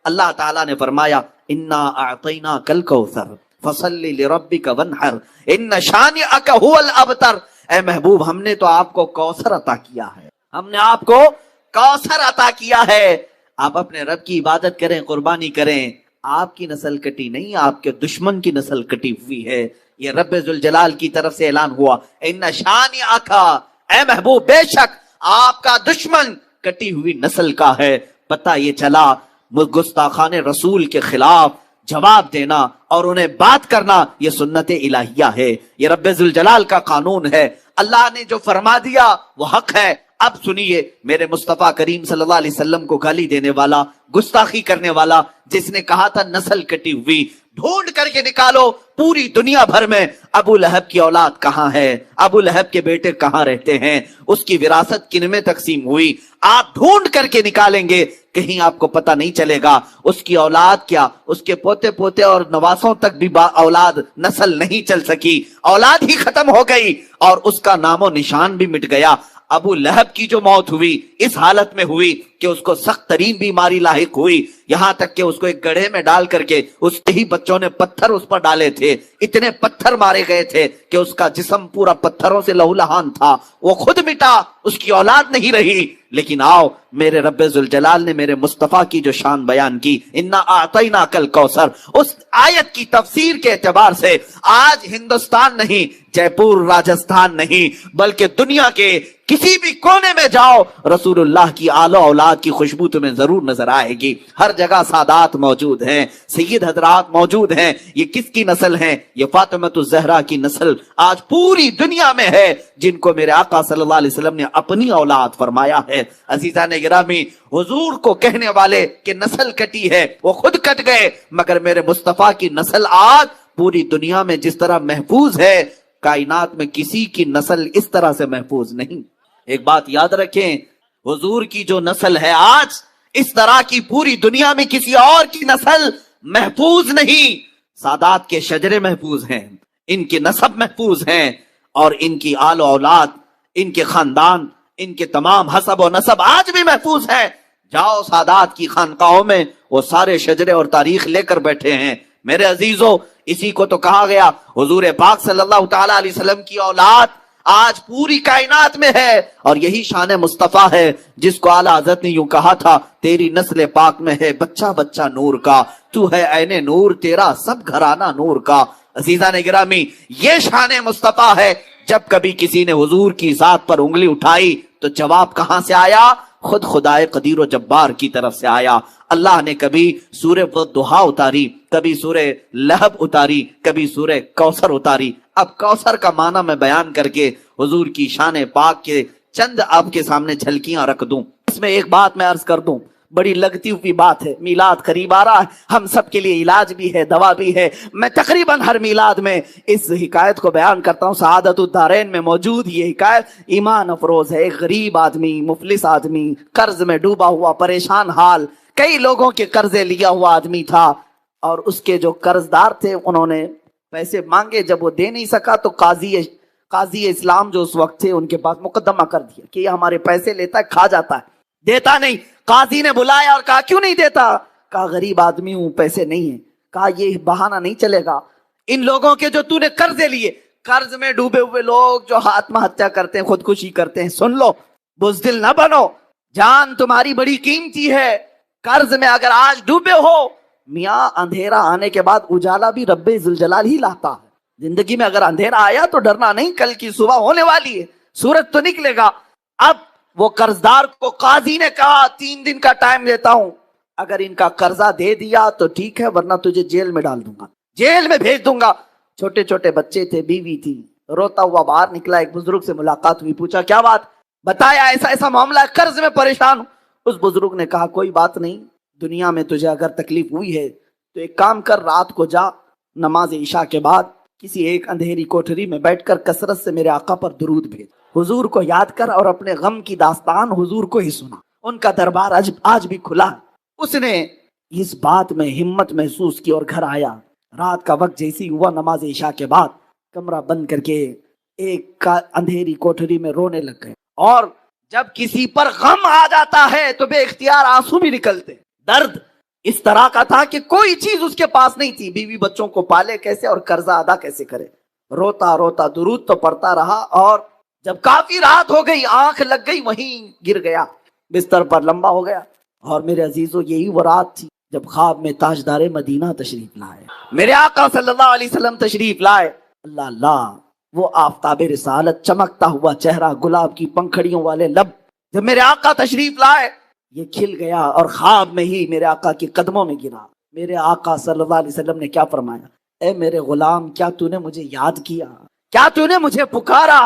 اللہ تعالیٰ نے فرمایا انا اعطیناک الکوثر فصلی لربک وانحر ان شانئک هو الابتر، اے محبوب ہم نے تو آپ کو کوثر عطا کیا ہے، ہم نے آپ کو کوثر عطا کیا ہے، آپ اپنے رب کی عبادت کریں، قربانی کریں۔ آپ کی نسل کٹی نہیں، آپ کے دشمن کی نسل کٹی ہوئی ہے، یہ رب ذوالجلال کی طرف سے اعلان ہوا ان شانئک، اے محبوب بے شک آپ کا دشمن کٹی ہوئی نسل کا ہے۔ پتہ یہ چلا گستاخان رسول کے خلاف جواب دینا اور انہیں بات کرنا یہ سنت الہیہ ہے، یہ رب ذوالجلال کا قانون ہے، اللہ نے جو فرما دیا وہ حق ہے۔ اب سنیے میرے مصطفیٰ کریم صلی اللہ علیہ وسلم کو گالی دینے والا، گستاخی کرنے والا، جس نے کہا تھا نسل کٹی ہوئی، ڈھونڈ کر کے نکالو پوری دنیا بھر میں ابو لہب کی اولاد کہاں ہے، ابو لہب کے بیٹے کہاں رہتے ہیں، اس کی وراثت کن میں تقسیم ہوئی، آپ ڈھونڈ کر کے نکالیں گے کہیں آپ کو پتہ نہیں چلے گا اس کی اولاد کیا، اس کے پوتے پوتے اور نواسوں تک بھی اولاد نسل نہیں چل سکی، اولاد ہی ختم ہو گئی اور اس کا نام و نشان بھی مٹ گیا۔ ابو لہب کی جو موت ہوئی اس حالت میں ہوئی کہ اس کو سخت ترین بیماری لاحق ہوئی، یہاں تک کہ اس کو ایک گڑھے میں ڈال کر کے اس کے ہی بچوں نے پتھر اس پر ڈالے تھے، اتنے پتھر مارے گئے تھے کہ اس کا جسم پورا پتھروں سے لہولہان تھا، وہ خود مٹا، اس کی اولاد نہیں رہی۔ لیکن آؤ میرے رب ذوالجلال نے میرے مصطفیٰ کی جو شان بیان کی انا اعطیناک الکوثر، اس آیت کی تفسیر کے اعتبار سے آج ہندوستان نہیں، جے پور راجستھان نہیں، بلکہ دنیا کے کسی بھی کونے میں جاؤ رسول اللہ کی آل و اولاد کی خوشبو تمہیں ضرور نظر آئے گی، ہر جگہ سادات موجود ہیں، سید حضرات موجود ہیں۔ یہ کس کی نسل ہیں؟ یہ فاطمۃ الزہرا کی نسل آج پوری دنیا میں ہے، جن کو میرے آقا صلی اللہ علیہ وسلم نے اپنی اولاد فرمایا ہے۔ عزیزان گرامی، حضور کو کہنے والے کہ نسل کٹی ہے وہ خود کٹ گئے، مگر میرے مصطفیٰ کی نسل آج پوری دنیا میں جس طرح محفوظ ہے، کائنات میں کسی کی نسل اس طرح سے محفوظ نہیں۔ ایک بات یاد رکھیں، حضور کی جو نسل ہے آج اس طرح کی پوری دنیا میں کسی اور کی نسل محفوظ نہیں۔ سادات کے شجرے محفوظ ہیں، ان کے نسب محفوظ ہیں، اور ان کی آل و اولاد، ان کے خاندان، ان کے تمام حسب و نسب آج بھی محفوظ ہے۔ جاؤ سادات کی خانقاہوں میں، وہ سارے شجرے اور تاریخ لے کر بیٹھے ہیں۔ میرے عزیزو، اسی کو تو کہا گیا حضور پاک صلی اللہ تعالی علیہ وسلم کی اولاد آج پوری کائنات میں ہے، اور یہی شان مصطفیٰ ہے جس کو اعلیٰ حضرت نے یوں کہا تھا تیری نسل پاک میں ہے بچہ بچہ نور کا، تو ہے عین نور تیرا سب گھرانہ نور کا۔ عزیزان گرامی، یہ شان مصطفیٰ ہے۔ جب کبھی کسی نے حضور کی ذات پر انگلی اٹھائی تو جواب کہاں سے آیا؟ خود خدائے قدیر و جبار کی طرف سے آیا۔ اللہ نے کبھی سورہ والضحیٰ اتاری، کبھی سورہ لہب اتاری، کبھی سورہ کوثر اتاری۔ اب کوثر کا معنی میں بیان کر کے حضور کی شان پاک کے چند آپ کے سامنے جھلکیاں رکھ دوں۔ اس میں ایک بات میں عرض کر دوں، بڑی لگتی ہوئی بات ہے، میلاد قریب آ رہا ہے، ہم سب کے لیے علاج بھی ہے، دوا بھی ہے۔ میں تقریباً ہر میلاد میں اس حکایت کو بیان کرتا ہوں، سعادت الدارین میں موجود یہ حکایت ایمان افروز ہے۔ ایک غریب آدمی، مفلس آدمی، قرض میں ڈوبا ہوا، پریشان حال، کئی لوگوں کے قرضے لیا ہوا آدمی تھا، اور اس کے جو قرض دار تھے انہوں نے پیسے مانگے، جب وہ دے نہیں سکا تو قاضی اسلام جو اس وقت تھے ان کے پاس مقدمہ کر دیا کہ یہ ہمارے پیسے لیتا ہے، کھا جاتا ہے، دیتا نہیں۔ قاضی نے بلایا اور کہا کیوں نہیں دیتا؟ کہا غریب آدمی ہوں، پیسے نہیں ہیں۔ کہا یہ بہانہ نہیں چلے گا، ان لوگوں کے جو تو نے قرضے لیے، قرض میں ڈوبے ہوئے لوگ جو آتم ہتیا کرتے ہیں، خودکشی کرتے ہیں، سن لو، بزدل نہ بنو، جان تمہاری بڑی قیمتی ہے، قرض میں اگر آج ڈوبے ہو، میاں اندھیرا آنے کے بعد اجالا بھی رب ذوالجلال ہی لاتا ہے۔ زندگی میں اگر اندھیرا آیا تو ڈرنا نہیں، کل کی صبح ہونے والی ہے، سورج تو نکلے گا۔ اب وہ قرضدار کو قاضی نے کہا 3 دن کا ٹائم دیتا ہوں، اگر ان کا قرضہ دے دیا تو ٹھیک ہے، ورنہ تجھے جیل میں ڈال دوں گا، جیل میں بھیج دوں گا۔ چھوٹے چھوٹے بچے تھے، بیوی تھی، روتا ہوا باہر نکلا، ایک بزرگ سے ملاقات ہوئی، پوچھا کیا بات؟ بتایا ایسا ایسا معاملہ ہے، قرض میں پریشان ہوں۔ اس بزرگ نے کہا کوئی بات نہیں، دنیا میں تجھے اگر تکلیف ہوئی ہے تو ایک کام کر، رات کو جا، نماز عشاء کے بعد کسی ایک اندھیری کوٹری میں بیٹھ کر کثرت سے میرے آقا پر درود بھیج، حضور کو یاد کر، اور اپنے غم کی داستان حضور کو ہی سنا۔ ان کا دربار آج بھی کھلا ہے۔ اس نے اس بات میں ہمت محسوس کی اور گھر آیا، رات کا وقت جیسی ہوا، نماز عشاء کے بعد کمرہ بند کر کے ایک اندھیری کوٹری میں رونے لگ گئے۔ اور جب کسی پر غم آ جاتا ہے تو بے اختیار آنسو بھی نکلتے، درد اس طرح کا تھا کہ کوئی چیز اس کے پاس نہیں تھی، بیوی بچوں کو پالے کیسے اور قرضہ ادا کیسے کرے۔ روتا روتا درود تو پڑھتا رہا، اور جب کافی رات ہو گئی، آنکھ لگ گئی، وہیں گر گیا، بستر پر لمبا ہو گیا۔ اور میرے عزیزو، یہی وہ رات تھی جب خواب میں تاجدار مدینہ تشریف لائے، میرے آقا صلی اللہ علیہ وسلم تشریف لائے۔ اللہ اللہ، وہ آفتاب رسالت، چمکتا ہوا چہرہ، گلاب کی پنکھڑیوں والے لب، جب میرے آقا تشریف لائے یہ کھل گیا، اور خواب میں ہی میرے آقا کے قدموں میں گرا۔ میرے آقا صلی اللہ علیہ وسلم نے کیا فرمایا؟ اے میرے غلام، کیا تو نے مجھے یاد کیا؟ کیا تو نے مجھے پکارا؟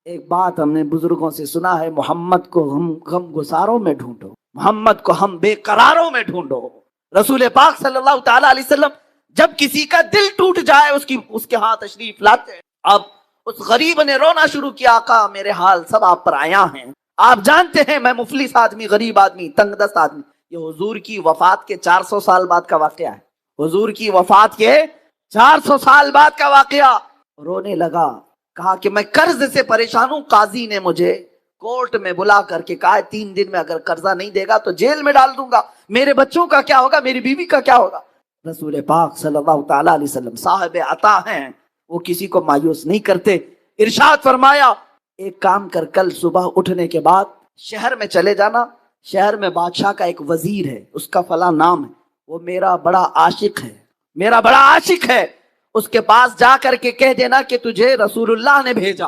ایک بات ہم نے بزرگوں سے سنا ہے، محمد کو ہم غم گساروں میں ڈھونڈو، محمد کو ہم بے قراروں میں ڈھونڈو۔ رسول پاک صلی اللہ تعالی علیہ وسلم جب کسی کا دل ٹوٹ جائے اس کے ہاں تشریف لاتے۔ اب اس غریب نے رونا شروع کیا، آقا میرے حال سب آپ پر آیا ہیں، آپ جانتے ہیں میں مفلس آدمی، غریب آدمی، تنگ دست آدمی۔ یہ حضور کی وفات کے 400 سال بعد کا واقعہ ہے، حضور کی وفات کے 400 سال بعد کا واقعہ۔ رونے لگا، کہا کہ میں قرض سے پریشان ہوں، قاضی نے مجھے کورٹ میں بلا کر کے کہا 3 دن میں اگر قرضہ نہیں دے گا تو جیل میں ڈال دوں گا، میرے بچوں کا کیا ہوگا، میری بیوی کا کیا ہوگا۔ رسول پاک صلی اللہ تعالی علیہ وسلم صاحب عطا ہیں، وہ کسی کو مایوس نہیں کرتے۔ ارشاد فرمایا، ایک کام کر، کل صبح اٹھنے کے بعد شہر میں چلے جانا، شہر میں بادشاہ کا ایک وزیر ہے، اس کا فلاں نام ہے، وہ میرا بڑا عاشق ہے، میرا بڑا عاشق ہے، اس کے پاس جا کر کے کہہ دینا کہ تجھے رسول اللہ نے بھیجا،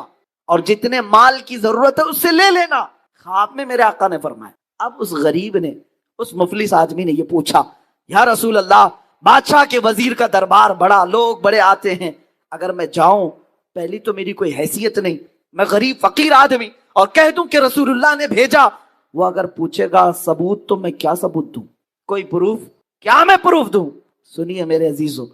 اور جتنے مال کی ضرورت ہے اس سے لے لینا۔ خواب میں میرے آقا نے فرمایا۔ اب اس غریب نے، اس مفلس آدمی نے یہ پوچھا، یا رسول اللہ، بادشاہ کے وزیر کا دربار بڑا، لوگ بڑے آتے ہیں، اگر میں جاؤں، پہلی تو میری کوئی حیثیت نہیں، میں غریب فقیر آدمی، اور کہہ دوں کہ رسول اللہ نے بھیجا، وہ اگر پوچھے گا ثبوت تو میں کیا ثبوت دوں، کوئی پروف، کیا میں پروف دوں؟ سنیے میرے عزیزو،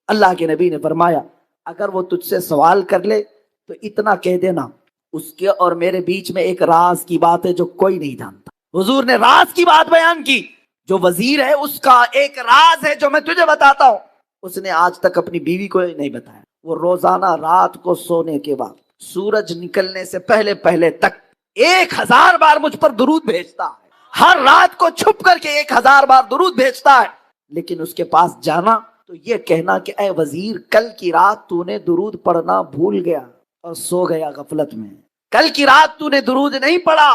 اللہ کے نبی نے فرمایا، اگر وہ تجھ سے سوال کر لے تو اتنا کہہ دینا، اس کے اور میرے بیچ میں ایک راز کی بات ہے جو کوئی نہیں جانتا۔ حضور نے راز کی بات بیان کی، جو وزیر ہے اس کا ایک راز ہے جو میں تجھے بتاتا ہوں، اس نے آج تک اپنی بیوی کو نہیں بتایا۔ وہ روزانہ رات کو سونے کے بعد سورج نکلنے سے پہلے پہلے تک 1000 بار مجھ پر درود بھیجتا ہے، ہر رات کو چھپ کر کے 1000 بار درود بھیجتا ہے۔ لیکن اس کے پاس جانا تو یہ کہنا کہ اے وزیر، کل کی رات تو نے درود پڑھنا بھول گیا اور سو گیا غفلت میں، کل کی رات تو نے درود نہیں پڑھا،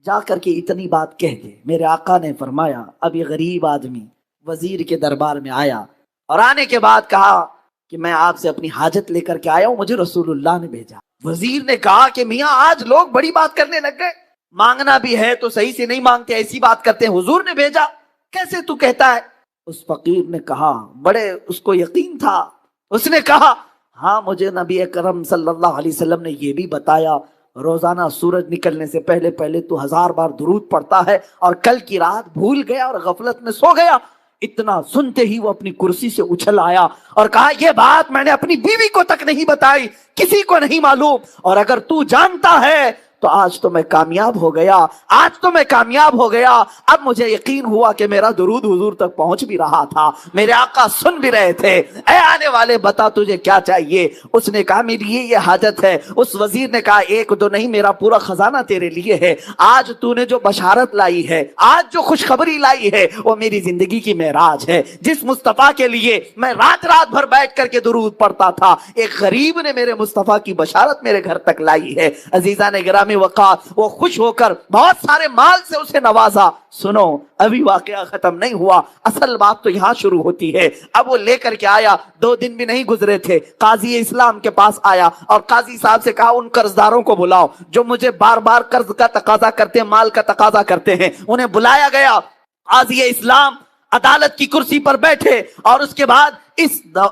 جا کر کے اتنی بات کہہ دے۔ میرے آقا نے فرمایا، اب یہ غریب آدمی وزیر کے دربار میں آیا، اور آنے کے بعد کہا کہ میں آپ سے اپنی حاجت لے کر کے آیا ہوں، مجھے رسول اللہ نے بھیجا۔ وزیر نے کہا کہ میاں آج لوگ بڑی بات کرنے لگ گئے، مانگنا بھی ہے تو صحیح سے نہیں مانگتے، ایسی بات کرتے ہیں، حضور نے بھیجا، کیسے تو کہتا ہے؟ اس فقیر نے کہا، بڑے اس کو یقین تھا، اس نے کہا ہاں مجھے نبی اکرم صلی اللہ علیہ وسلم نے یہ بھی بتایا، روزانہ سورج نکلنے سے پہلے پہلے تو 1000 بار درود پڑھتا ہے، اور کل کی رات بھول گیا اور غفلت میں سو گیا۔ اتنا سنتے ہی وہ اپنی کرسی سے اچھل آیا اور کہا، یہ بات میں نے اپنی بیوی کو تک نہیں بتائی، کسی کو نہیں معلوم، اور اگر تو جانتا ہے تو آج تو میں کامیاب ہو گیا، آج تو میں کامیاب ہو گیا۔ اب مجھے یقین ہوا کہ میرا درود حضور تک پہنچ بھی رہا تھا، میرے آقا سن بھی رہے تھے۔ اے آنے والے، بتا تجھے کیا چاہیے؟ اس نے کہا میری یہ حاجت ہے۔ اس وزیر نے کہا، ایک دو نہیں، میرا پورا خزانہ تیرے لیے ہے، آج تو نے جو بشارت لائی ہے، آج جو خوشخبری لائی ہے، وہ میری زندگی کی معراج ہے۔ جس مصطفیٰ کے لیے میں رات رات بھر بیٹھ کر کے درود پڑھتا تھا، ایک غریب نے میرے مصطفیٰ کی بشارت میرے گھر تک لائی ہے۔ عزیزان گرامی وقار، وہ خوش ہو کر بہت سارے مال سے اسے نوازا۔ سنو، ابھی واقعہ ختم نہیں ہوا، اصل بات تو یہاں شروع ہوتی ہے۔ اب وہ لے کر کے آیا، 2 دن بھی نہیں گزرے تھے، قاضی اسلام کے پاس آیا اور قاضی صاحب سے کہا، ان قرضداروں کو بلاؤ جو مجھے بار بار قرض کا تقاضا کرتے ہیں، مال کا تقاضا کرتے ہیں۔ انہیں بلایا گیا، قاضی اسلام عدالت کی کرسی پر بیٹھے، اور اس کے بعد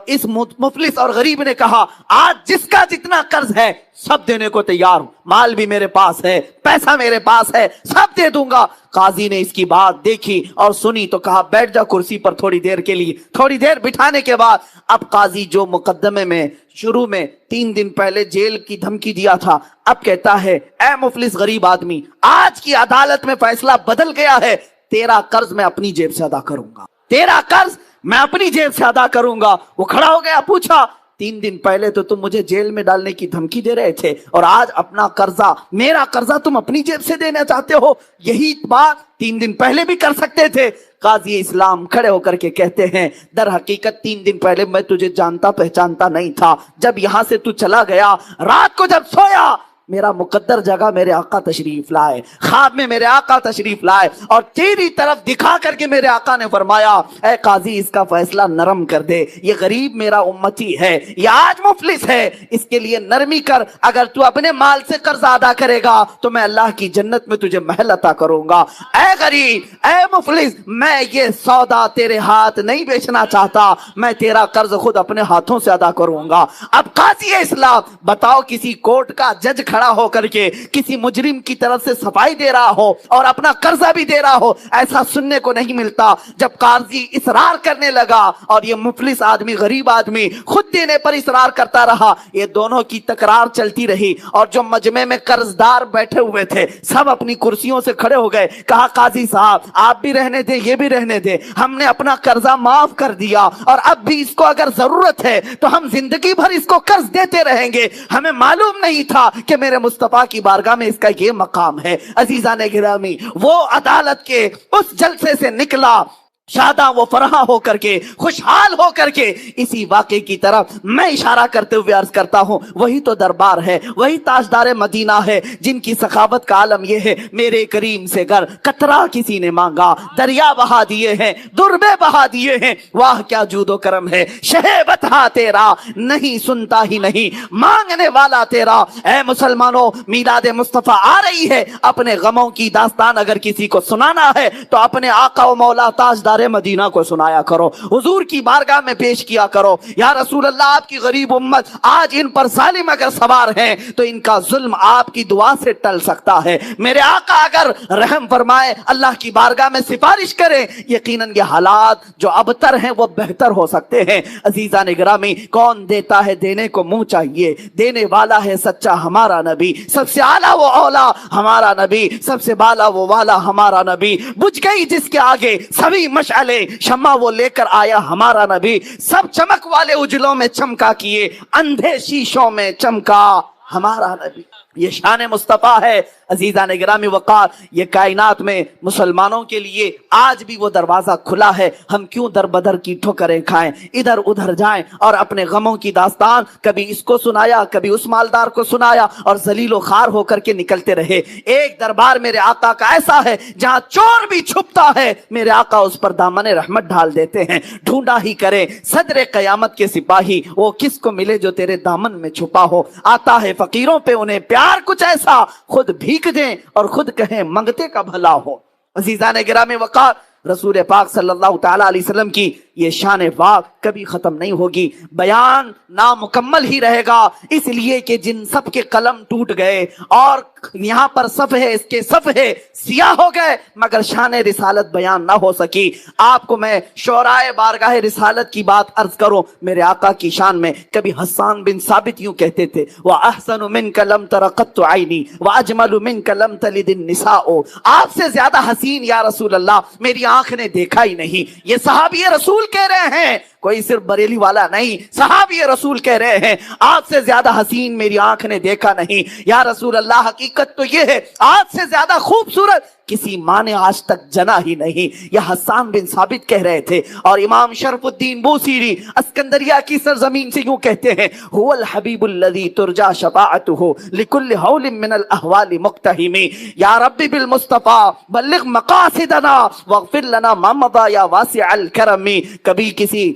اس مفلس اور غریب نے کہا، آج جس کا جتنا قرض ہے سب دینے کو تیار ہوں، مال بھی میرے پاس ہے، پیسہ میرے پاس ہے، سب دے دوں گا۔ قاضی نے اس کی بات دیکھی اور سنی تو کہا، بیٹھ جا کرسی پر تھوڑی دیر کے لیے۔ تھوڑی دیر بٹھانے کے بعد اب قاضی جو مقدمے میں شروع میں 3 دن پہلے جیل کی دھمکی دیا تھا، اب کہتا ہے، اے مفلس غریب آدمی، آج کی عدالت میں فیصلہ بدل گیا ہے، تیرا قرض میں اپنی جیب سے ادا کروں گا، تیرا قرض میں اپنی جیب سے ادا کروں گا۔ وہ کھڑا ہو گیا، پوچھا، 3 دن پہلے تو تم مجھے جیل میں ڈالنے کی دھمکی دے رہے تھے، اور آج اپنا قرضہ، میرا قرضہ تم اپنی جیب سے دینا چاہتے ہو؟ یہی بات 3 دن پہلے بھی کر سکتے تھے۔ قاضی اسلام کھڑے ہو کر کے کہتے ہیں در حقیقت 3 دن پہلے میں تجھے جانتا پہچانتا نہیں تھا، جب یہاں سے تو چلا گیا، رات کو جب سویا میرا مقدر جگہ میرے آقا تشریف لائے، خواب میں میرے آقا تشریف لائے اور تیری طرف دکھا کر کے میرے آقا نے فرمایا اے قاضی اس کا فیصلہ نرم کر دے، یہ غریب میرا امتی ہے، یہ آج مفلس ہے، اس کے لیے نرمی کر، اگر تو اپنے مال سے قرض ادا کرے گا تو میں اللہ کی جنت میں تجھے محل عطا کروں گا۔ اے غریب، اے مفلس، میں یہ سودا تیرے ہاتھ نہیں بیچنا چاہتا، میں تیرا قرض خود اپنے ہاتھوں سے ادا کروں گا۔ اب قاضی اسلام بتاؤ، کسی کورٹ کا جج کھڑا ہو کر کے کسی مجرم کی طرف سے صفائی دے رہا ہو اور اپنا قرضہ بھی دے رہا ہو، ایسا سننے کو نہیں ملتا۔ جب قاضی اصرار کرنے لگا اور یہ مفلس آدمی غریب آدمی خود دینے پر اصرار کرتا رہا، یہ دونوں کی تکرار چلتی رہی اور جو مجمع میں قرض دار بیٹھے ہوئے تھے سب اپنی کرسیوں سے کھڑے ہو گئے، کہا قاضی صاحب آپ بھی رہنے دیں، یہ بھی رہنے دیں، ہم نے اپنا قرضہ معاف کر دیا اور اب بھی اس کو اگر ضرورت ہے تو ہم زندگی بھر اس کو قرض دیتے رہیں گے، ہمیں معلوم نہیں تھا کہ میرے مصطفیٰ کی بارگاہ میں اس کا یہ مقام ہے۔ عزیزان گرامی، وہ عدالت کے اس جلسے سے نکلا شاداں و فرحاں ہو کر کے، خوشحال ہو کر کے، اسی واقعے کی طرف میں اشارہ کرتے ہوئے عرض کرتا ہوں، وہی تو دربار ہے، وہی تاجدار مدینہ ہے جن کی سخاوت کا عالم یہ ہے، میرے کریم سے گر قطرہ کسی نے مانگا، دریا بہا دیے ہیں، دربے بہا دیے ہیں، واہ کیا جود و کرم ہے، شہ بتا تیرا نہیں سنتا ہی نہیں مانگنے والا تیرا۔ اے مسلمانوں، میلاد مصطفیٰ آ رہی ہے، اپنے غموں کی داستان اگر کسی کو سنانا ہے تو اپنے آقا و مولا تاجدار مدینہ کو سنایا کرو، حضور کی بارگاہ میں پیش کیا کرو، یا رسول اللہ آپ کی غریب امت آج ان پر ظالم اگر سوار ہیں تو ان کا ظلم آپ کی دعا سے ٹل سکتا ہے، میرے آقا اگر رحم فرمائے اللہ کی بارگاہ میں سفارش کریں، یقیناً یہ حالات جو ابتر ہیں وہ بہتر ہو سکتے ہیں۔ عزیزان گرامی، کون دیتا ہے دینے کو منہ چاہیے، دینے والا ہے سچا ہمارا نبی، سب سے اعلیٰ وہ اولا ہمارا نبی، سب سے بالا وہ والا ہمارا نبی، بجھ گئی جس کے آگے سبھی مشعلے شمع وہ لے کر آیا ہمارا نبی، سب چمک والے اجلوں میں چمکا کیے اندھے شیشوں میں چمکا ہمارا نبی۔ یہ شان مصطفیٰ ہے۔ عزیزان گرامی وقار، یہ کائنات میں مسلمانوں کے لیے آج بھی وہ دروازہ کھلا ہے، ہم کیوں در بدر کی ٹھوکریں کھائیں، ادھر ادھر جائیں اور اپنے غموں کی داستان کبھی اس کو سنایا کبھی اس مالدار کو سنایا اور ذلیل و خوار ہو کر کے نکلتے رہے۔ ایک دربار میرے آقا کا ایسا ہے جہاں چور بھی چھپتا ہے، میرے آقا اس پر دامن رحمت ڈھال دیتے ہیں، ڈھونڈا ہی کرے صدر قیامت کے سپاہی، وہ کس کو ملے جو تیرے دامن میں چھپا ہو، آتا ہے فقیروں پہ انہیں پیار کچھ ایسا، خود بھیک دیں اور خود کہیں منگتے کا بھلا ہو۔ عزیزان گرامی وقار، رسول پاک صلی اللہ تعالی علیہ وسلم کی یہ شان پاک کبھی ختم نہیں ہوگی، بیان نامکمل ہی رہے گا، اس لیے کہ جن سب کے قلم ٹوٹ گئے اور یہاں پر صفحے اس کے صفحے سیاہ ہو گئے مگر شان رسالت بیان نہ ہو سکی۔ آپ کو میں شعرائے بارگاہ رسالت کی بات عرض کروں، میرے آقا کی شان میں کبھی حسان بن ثابت یوں کہتے تھے، وَأَحْسَنُ مِنْكَ لَمْ تَرَ قَطُّ عَيْنِي وَأَجْمَلُ مِنْكَ لَمْ تَلِدِ النِّسَاءُ، آپ سے زیادہ حسین یا رسول اللہ میری آنکھ نے دیکھا ہی نہیں۔ یہ صحابی رسول کہہ رہے ہیں، کوئی صرف بریلی والا نہیں، صحابی رسول کہہ رہے ہیں آپ سے زیادہ حسین میری آنکھ نے دیکھا نہیں یا رسول اللہ، حقیقت تو یہ ہے آپ سے زیادہ خوبصورت کسی ماں نے آج تک جنا ہی نہیں، یہ حسان بن ثابت کہہ رہے تھے۔ اور امام شرف الدین بوصیری اسکندریہ کی سرزمین سے یوں کہتے ہیں، هو الحبیب الذی ترجا شفاعته لکل حول من الاحوال مقتحم، یا رب بالمصطفیٰ بلغ مقاصدنا واغفر لنا ما مضى یا واسع الکرم۔ کبھی کسی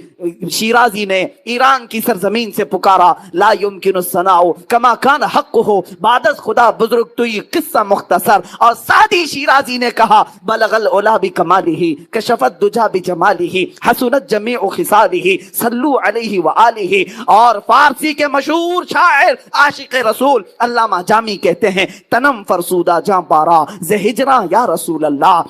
شیرازی نے ایران کی سرزمین سے پکارا، لا يمكن الثناء كما كان حقه بعد خدا بزرگ تو یہ قصہ مختصر، اور سعدی شیرازی نے کہا، بلغ العلا بکمالہ کشف الدجا بجمالہ حسنت جمیع خصالہ صلو علیہ وآلہ۔ اور فارسی کے مشہور شاعر عاشق رسول علامہ جامی کہتے ہیں، تنم فرسودہ جاں پارا ز ہجراں یا رسول اللہ،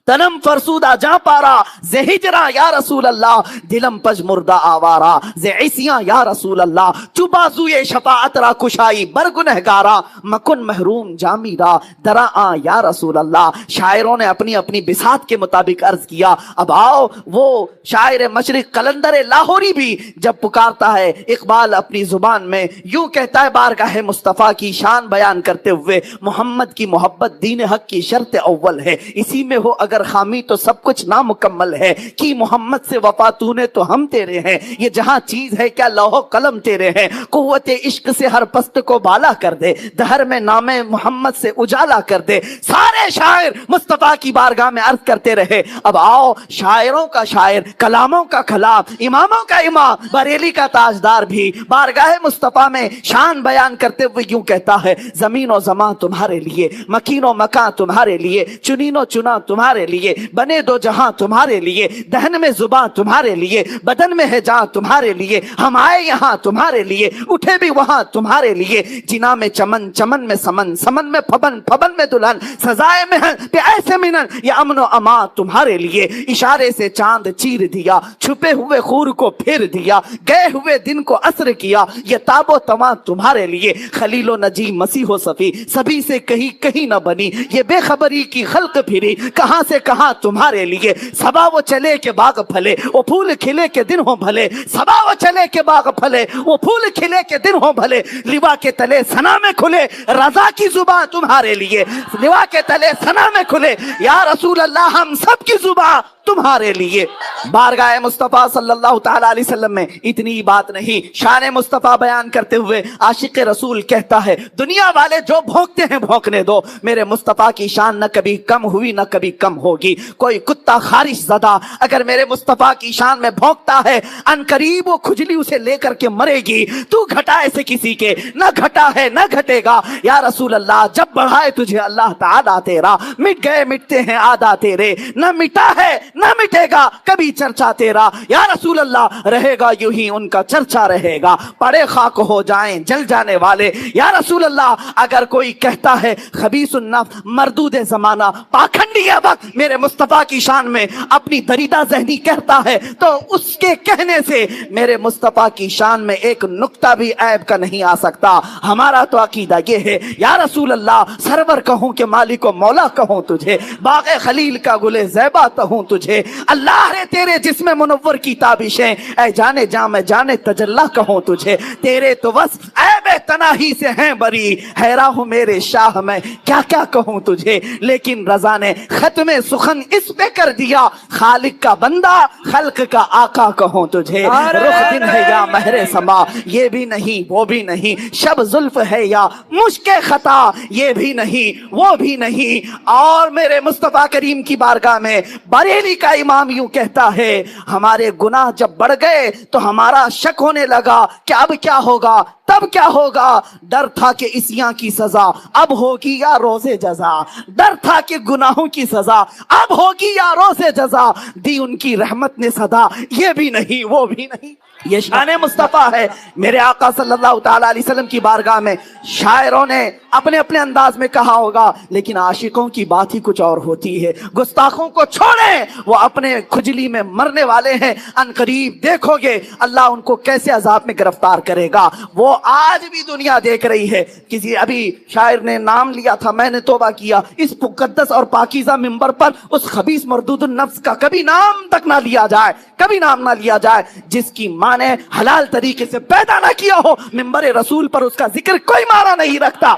تنم فرسودہ جاں پارا ز ہجراں یا رسول اللہ، دلم پج مردہ آوارا ز عصیاں یا رسول اللہ، چو بازوئے شفاعت را کشائی بر گنہگارا مکن محروم جامی را درا آ یا رسول اللہ۔ شاعروں نے اپنی اپنی بساط کے مطابق عرض کیا۔ اب آؤ، وہ شاعر مشرق قلندر لاہوری بھی جب پکارتا ہے، اقبال اپنی زبان میں یوں کہتا ہے بارگاہ مصطفیٰ کی شان بیان کرتے ہوئے، محمد کی محبت دین حق کی شرط اول ہے، اسی میں ہو اگر اگر خامی تو سب کچھ نامکمل ہے، کی محمد سے وفا تو نے تو ہم تیرے ہیں، یہ جہاں چیز ہے کیا لوح و قلم تیرے ہیں، قوت عشق سے ہر پست کو بالا کر دے، دہر میں نام محمد سے اجالا کر دے۔ سارے شاعر مصطفیٰ کی بارگاہ میں عرض کرتے رہے، اب آؤ شاعروں کا شاعر، کلاموں کا کلام، اماموں کا امام، بریلی کا تاجدار بھی بارگاہ مصطفیٰ میں شان بیان کرتے ہوئے یوں کہتا ہے، زمین و زمان تمہارے لیے، مکین و مکان تمہارے لیے، چنین و چنا تمہارے لیے، بنے دو جہاں تمہارے لیے، دہن میں زباں تمہارے لیے، بدن میں ہے جان تمہارے لیے، ہم آئے یہاں تمہارے لیے، اٹھے بھی وہاں تمہارے لیے، جنا میں چمن، چمن میں سمن، سمن میں پھبن، پھبن میں دلہن، سزائے محن پہ ایسے منن، یہ امن و امان تمہارے لیے، اشارے سے چاند چیر دیا، چھپے ہوئے خور کو پھیر دیا، گئے ہوئے دن کو عصر کیا، یہ تاب و تمام تمہارے لیے، خلیل و نجی مسیح و صفی سبھی سے کہیں کہیں نہ بنی، یہ بے خبری کی خلق پھری کہاں سے کہاں تمہارے لیے، صبا وہ چلے کے باغ پھلے وہ پھول کھلے کے دن ہوں بھلے، صبا وہ چلے کے باغ پھلے وہ پھول کھلے کے دن ہوں بھلے، لوا کے تلے ثنا میں کھلے رضا کی زباں تمہارے لیے، لوا کے تلے ثنا میں کھلے یا رسول اللہ ہم سب کی زباں تمہارے لیے۔ بارگاہ مصطفیٰ صلی اللہ تعالی علیہ وسلم میں اتنی بات نہیں، شان مصطفیٰ بیان کرتے ہوئے عاشق رسول کہتا ہے، دنیا والے جو بھونکتے ہیں بھونکنے دو، میرے مصطفیٰ کی شان نہ کبھی کم ہوئی نہ کبھی کم ہوگی۔ کوئی کتا خارش زدہ اگر میرے مصطفیٰ کی شان میں بھونکتا ہے، ان قریب وہ کھجلی اسے لے کر کے مرے گی، تو گھٹائے سے کسی کے نہ گھٹا ہے نہ گھٹے گا۔ یا رسول اللہ جب بڑھائے تجھے اللہ تعالیٰ تیرا، مٹ گئے مٹتے ہیں آدھا تیرے، نہ مٹا ہے نہ مٹے گا کبھی چرچا تیرا۔ یا رسول اللہ رہے گا یوں ہی ان کا چرچا رہے گا، پڑے خاک ہو جائیں جل جانے والے۔ یا رسول اللہ اگر کوئی کہتا ہے خبیث النفس مردود زمانہ پاکھنڈی وقت میرے مصطفیٰ کی شان میں اپنی دریدہ ذہنی کہتا ہے، تو اس کے کہنے سے میرے مصطفیٰ کی شان میں ایک نقطہ بھی عیب کا نہیں آ سکتا۔ ہمارا تو عقیدہ یہ ہے، یا رسول اللہ سرور کہوں کہ مالک و مولا کہوں تجھے، باغ خلیل کا گل زیبا کہوں تجھے، اللہ رے تیرے جسم منور کی تابشیں، اے جانے جاں میں جانے تجلی کہوں تجھے، تیرے تو وصف عیب تناہی سے ہیں بری، حیران ہوں میرے شاہ میں کیا کیا کہوں تجھے، لیکن رضا نے ختم سخن اس پہ کر دیا، خالق کا بندہ خلق کا آقا کہوں تجھے، رخ دن ہے یا مہر سما یہ بھی نہیں وہ بھی نہیں، شب زلف ہے یا مشک خطا یہ بھی نہیں وہ بھی نہیں۔ اور میرے مصطفیٰ کریم کی بارگاہ میں بریلی کا امام یوں کہتا ہے، ہمارے گناہ جب بڑھ گئے تو ہمارا شک ہونے لگا کہ اب کیا ہوگا، تب کیا ہوگا، ڈر تھا کہ عصیاں کی سزا اب ہوگی یا روز جزا، ڈر تھا کہ گناہوں کی سزا اب ہوگی یا روز جزا، دی ان کی رحمت نے صدا یہ بھی نہیں وہ بھی نہیں۔ یہ شان مصطفیٰ ہے۔ میرے آقا صلی اللہ تعالی علیہ وسلم کی بارگاہ میں شاعروں نے اپنے اپنے انداز میں کہا ہوگا، لیکن عاشقوں کی بات ہی کچھ اور ہوتی ہے۔ گستاخوں کو چھوڑیں، وہ اپنے کھجلی میں مرنے والے ہیں، ان قریب دیکھو گے اللہ ان کو کیسے عذاب میں گرفتار کرے گا۔ وہ آج بھی دنیا دیکھ رہی ہے۔ کسی ابھی شاعر نے نام لیا تھا، میں نے توبہ کیا اس مقدس اور پاکیزہ منبر پر اس خبیث مردود النفس کا کبھی نام تک نہ لیا جائے، کبھی نام نہ لیا جائے جس کی ماں نے حلال طریقے سے پیدا نہ کیا ہو۔ منبر رسول پر اس کا ذکر کوئی معنی نہیں رکھتا،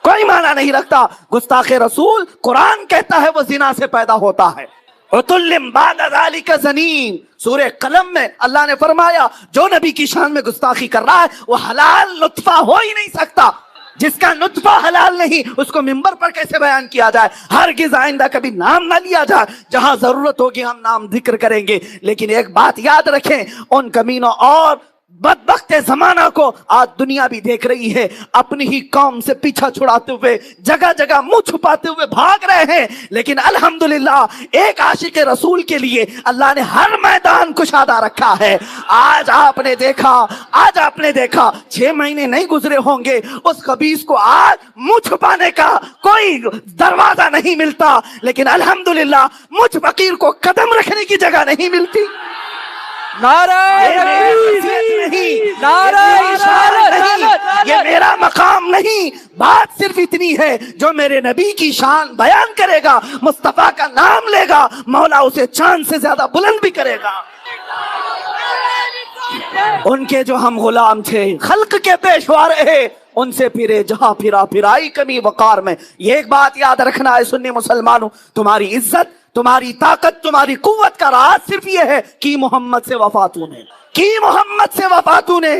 کوئی معنی نہیں رکھتا۔ گستاخ رسول قرآن کہتا ہے وہ زنا سے پیدا ہوتا ہے۔ عُتُلٍ بَعْدَ ذَلِكَ زَنِيمٌ، سورہ قلم میں اللہ نے فرمایا جو نبی کی شان میں گستاخی کر رہا ہے وہ حلال نطفہ ہو ہی نہیں سکتا۔ جس کا نطفہ حلال نہیں اس کو منبر پر کیسے بیان کیا جائے؟ ہرگز آئندہ کبھی نام نہ لیا جائے، جہاں ضرورت ہوگی ہم نام ذکر کریں گے، لیکن ایک بات یاد رکھیں، ان کمینوں اور بدبخت زمانہ کو آج دنیا بھی دیکھ رہی ہے، اپنی ہی قوم سے پیچھا چھڑاتے ہوئے جگہ جگہ منہ چھپاتے ہوئے بھاگ رہے ہیں، لیکن الحمدللہ ایک عاشق رسول کے لیے اللہ نے ہر میدان کشادہ رکھا ہے۔ آج آپ نے دیکھا 6 مہینے نہیں گزرے ہوں گے اس خبیث کو آج منہ چھپانے کا کوئی دروازہ نہیں ملتا، لیکن الحمدللہ مجھ فقیر کو قدم رکھنے کی جگہ نہیں ملتی۔ یہ میرا مقام نہیں، بات صرف اتنی ہے جو میرے نبی کی شان بیان کرے گا، مصطفیٰ کا نام لے گا، مولا اسے چاند سے زیادہ بلند بھی کرے گا۔ ان کے جو ہم غلام تھے خلق کے پیشوا رہے، ان سے پھرے جہاں پھرائی کمی وقار میں۔ یہ ایک بات یاد رکھنا ہے سنی مسلمانوں، تمہاری عزت تمہاری طاقت تمہاری قوت کا راز صرف یہ ہے کہ محمد سے وفاتوں نے، کی محمد سے وفاتوں نے.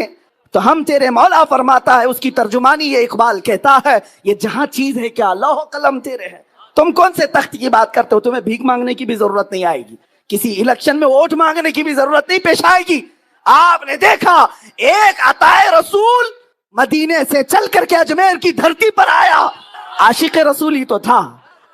تو ہم تیرے مولا فرماتا ہے، اس کی ترجمانی یہ اقبال کہتا ہے، یہ جہاں چیز ہے کیا لوح و قلم تیرے ہے. تم کون سے تخت کی بات کرتے ہو؟ تمہیں بھیک مانگنے کی بھی ضرورت نہیں آئے گی، کسی الیکشن میں ووٹ مانگنے کی بھی ضرورت نہیں پیش آئے گی. آپ نے دیکھا ایک عطائے رسول مدینے سے چل کر کے اجمیر کی دھرتی پر آیا، عاشق رسول ہی تو تھا،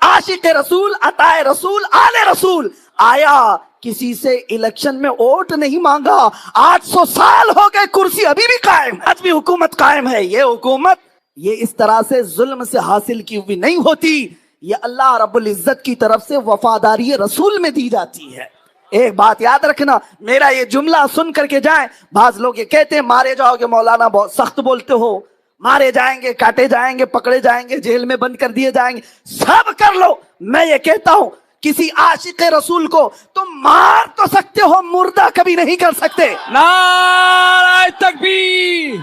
عاشق رسول، عطائے رسول، آل رسول آیا، کسی سے الیکشن میں ووٹ نہیں مانگا. 800 سال ہو گئے، کرسی ابھی بھی قائم، آج بھی حکومت قائم ہے. یہ حکومت یہ اس طرح سے ظلم سے حاصل کی ہوئی نہیں ہوتی، یہ اللہ رب العزت کی طرف سے وفاداری رسول میں دی جاتی ہے. ایک بات یاد رکھنا، میرا یہ جملہ سن کر کے جائیں. بعض لوگ یہ کہتے ہیں مارے جاؤ گے مولانا، بہت سخت بولتے ہو، مارے جائیں گے، کاٹے جائیں گے، پکڑے جائیں گے، جیل میں بند کر دیے جائیں گے. سب کر لو، میں یہ کہتا ہوں کسی عاشق رسول کو تم مار تو سکتے ہو، مردہ کبھی نہیں کر سکتے. نعرہ تکبیر.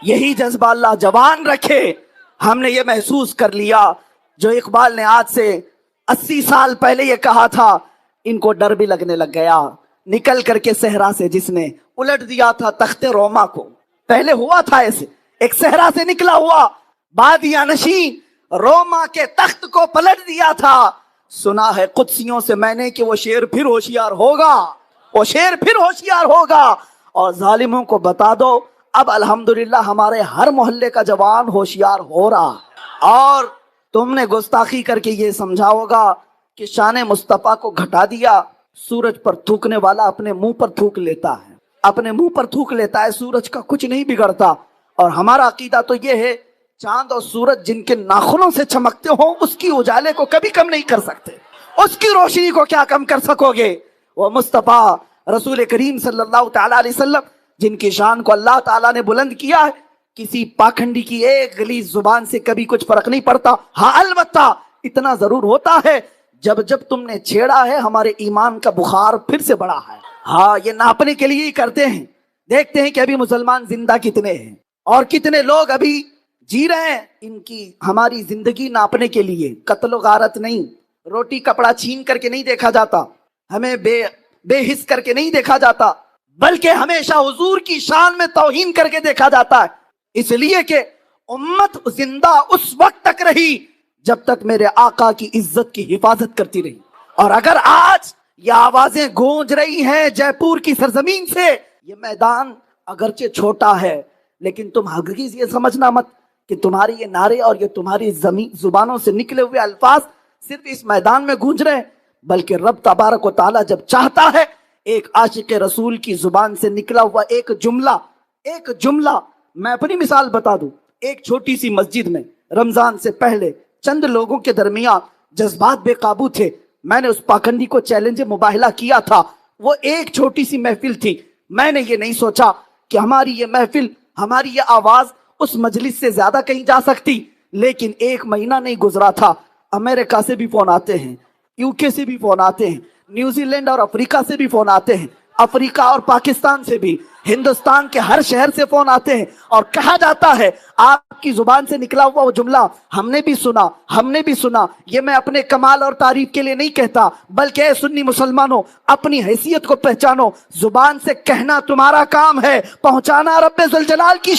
یہی جذبہ اللہ جوان رکھے. ہم نے یہ محسوس کر لیا جو اقبال نے آج سے 80 سال پہلے یہ کہا تھا، ان کو ڈر بھی لگنے لگ گیا. نکل کر کے صحرا سے جس نے الٹ دیا تھا تخت روما کو، پہلے ہوا تھا ایسے، ایک صحرا سے نکلا ہوا بادیہ نشین روما کے تخت کو پلٹ دیا تھا. سنا ہے قدسیوں سے میں نے کہ وہ شیر پھر ہوشیار ہوگا، وہ شیر پھر ہوشیار ہوگا. اور ظالموں کو بتا دو اب الحمدللہ ہمارے ہر محلے کا جوان ہوشیار ہو رہا. اور تم نے گستاخی کر کے یہ سمجھاؤ گا کہ شان مصطفیٰ کو گھٹا دیا. سورج پر تھوکنے والا اپنے منہ پر تھوک لیتا ہے، اپنے منہ پر تھوک لیتا ہے، سورج کا کچھ نہیں بگڑتا. اور ہمارا عقیدہ تو یہ ہے چاند اور سورج جن کے ناخنوں سے چمکتے ہوں اس کی اجالے کو کبھی کم نہیں کر سکتے، اس کی روشنی کو کیا کم کر سکو گے. وہ مصطفیٰ رسول کریم صلی اللہ تعالیٰ علیہ وسلم جن کی شان کو اللہ تعالیٰ نے بلند کیا ہے، کسی پاکھنڈی کی ایک غلیظ زبان سے کبھی کچھ فرق نہیں پڑتا. ہاں البتہ اتنا ضرور ہوتا ہے جب تم نے چھیڑا ہے ہمارے ایمان کا بخار پھر سے بڑھا ہے. ہاں یہ ناپنے کے لیے ہی کرتے ہیں. دیکھتے ہیں کہ ابھی مسلمان زندہ کتنے ہیں اور کتنے لوگ ابھی جی رہے ہیں. ان کی ہماری زندگی ناپنے کے لیے قتل و غارت نہیں، روٹی کپڑا چھین کر کے نہیں دیکھا جاتا، ہمیں بے حس کر کے نہیں دیکھا جاتا، بلکہ ہمیشہ حضور کی شان میں توہین کر کے دیکھا جاتا ہے. اس لیے کہ امت زندہ اس وقت تک رہی جب تک میرے آقا کی عزت کی حفاظت کرتی رہی. اور اگر آج یہ آوازیں گونج رہی ہیں جے پور کی سرزمین سے، یہ میدان اگرچہ چھوٹا ہے لیکن تم ہرگز یہ سمجھنا مت کہ تمہاری یہ نعرے اور یہ تمہاری زبانوں سے نکلے ہوئے الفاظ صرف اس میدان میں گونج رہے ہیں، بلکہ رب تبارک و تعالیٰ جب چاہتا ہے ایک عاشق رسول کی زبان سے نکلا ہوا ایک جملہ میں اپنی مثال بتا دوں. ایک چھوٹی سی مسجد میں رمضان سے پہلے چند لوگوں کے درمیان جذبات بے قابو تھے. میں نے اس پاکھنڈی کو چیلنج مباہلہ کیا تھا. وہ ایک چھوٹی سی محفل تھی. میں نے یہ نہیں سوچا کہ ہماری یہ محفل، ہماری یہ آواز اس مجلس سے زیادہ کہیں جا سکتی. لیکن 1 مہینہ نہیں گزرا تھا، امریکہ سے بھی فون آتے ہیں، UK سے بھی فون آتے ہیں، نیوزی لینڈ اور افریقہ سے بھی فون آتے ہیں، افریقہ اور پاکستان سے بھی، ہندوستان کے ہر شہر سے فون آتے ہیں. اور کہا جاتا ہے آپ کی زبان سے نکلا ہوا وہ جملہ ہم نے بھی سنا. یہ میں اپنے کمال اور تعریف کے لیے نہیں کہتا، بلکہ اے سنی مسلمانوں اپنی حیثیت کو پہچانو. زبان سے کہنا تمہارا کام ہے، پہنچانا رب ذوالجلال کی